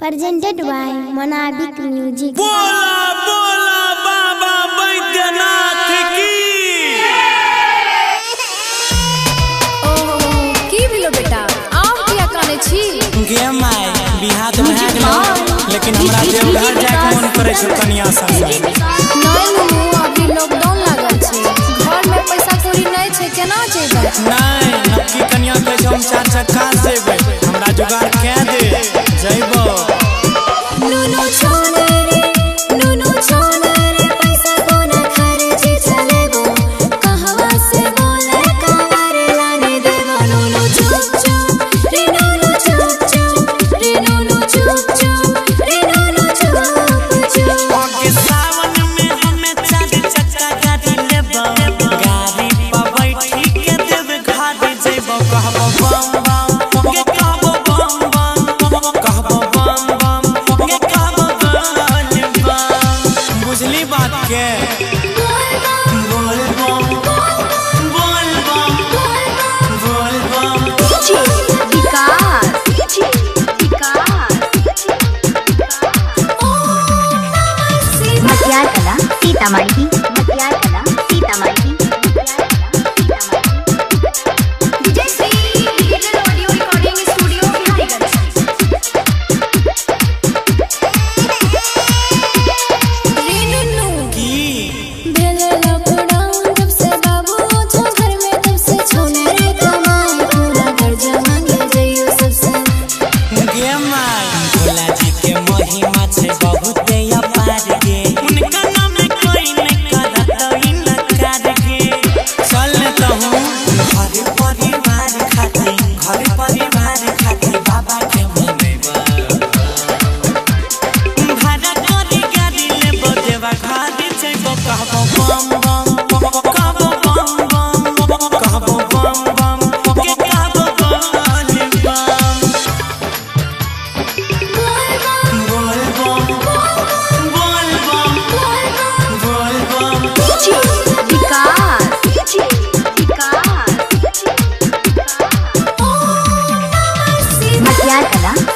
presented by Monabik Music. बोला बोला बाबा बैद्यनाथ की। की भेलो बेटा आम किया काने छी गे माय बिहार तो भए गेलो लेकिन हमरा देवघर जाय के मन करे छै कन्या संग। नहीं नुनु अभी लॉकडाउन लागल छै घर में पैसा कौड़ी नहीं छै केना जेबै। नहीं नक्की कन्या के हम 4 चक्का से जेबै हमरा जुगाड़ के दे जइबो। नुनु छोने रे पैसा कोना खर्चे चलेबो कहवा से बोले कावर लाने देबो। नुनु चुप चुप रे नुनु चुप चुप रे नुनु चुप चुप रे नुनु चुप चुप। ओके सावन में हमें 4 चक्का गाड़ी लेबो गाड़ी पर बैठी के देव घाट जइबो कहबो बम बम गे कहबो बम बम कहबो बम बम गे कहबो बम बम। बुझली बात के बोल बम बोल बम बोल बम। मटियार कला सीतामढ़ी मटियार कला सीतामढ़ी।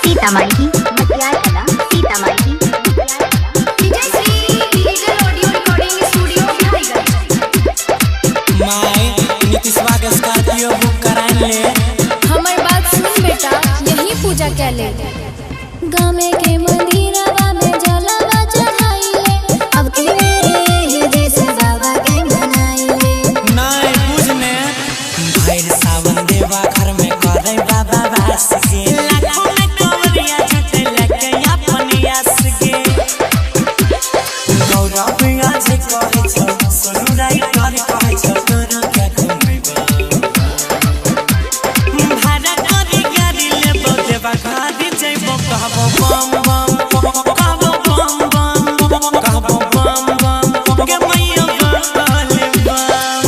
सीतामढ़ी मटियार कला सीतामढ़ी। माय नीतीशवा के स्कॉर्पियो बुक कराइन ले। हमर बात सुन बेटा यही पूजा के ले गामे के मंदिरवा में जलवा चढ़ाइले अब के मेरे जैसे बाबा के मनाइले। नहीं बुझने भैर सावन देवा घर में करे बाबा वास के लाखों में कवरिया झूठे लगे अपन यास के। गौरव आज कहे छ सोनू राय कर कहे छ तोरा क्या घुमैबा भाड़ा करी गाड़ी लेबो देवा घर जइबो कहबो बम बम कहबो बम बम कहबो बम बम गे मैया बोल बम।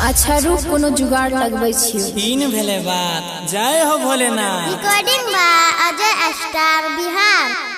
अच्छा रुक कोनो जुगाड़ लगबै छियो। तीन भेले बात जय हो Bholenath. Recording by Ajay Star Bihar.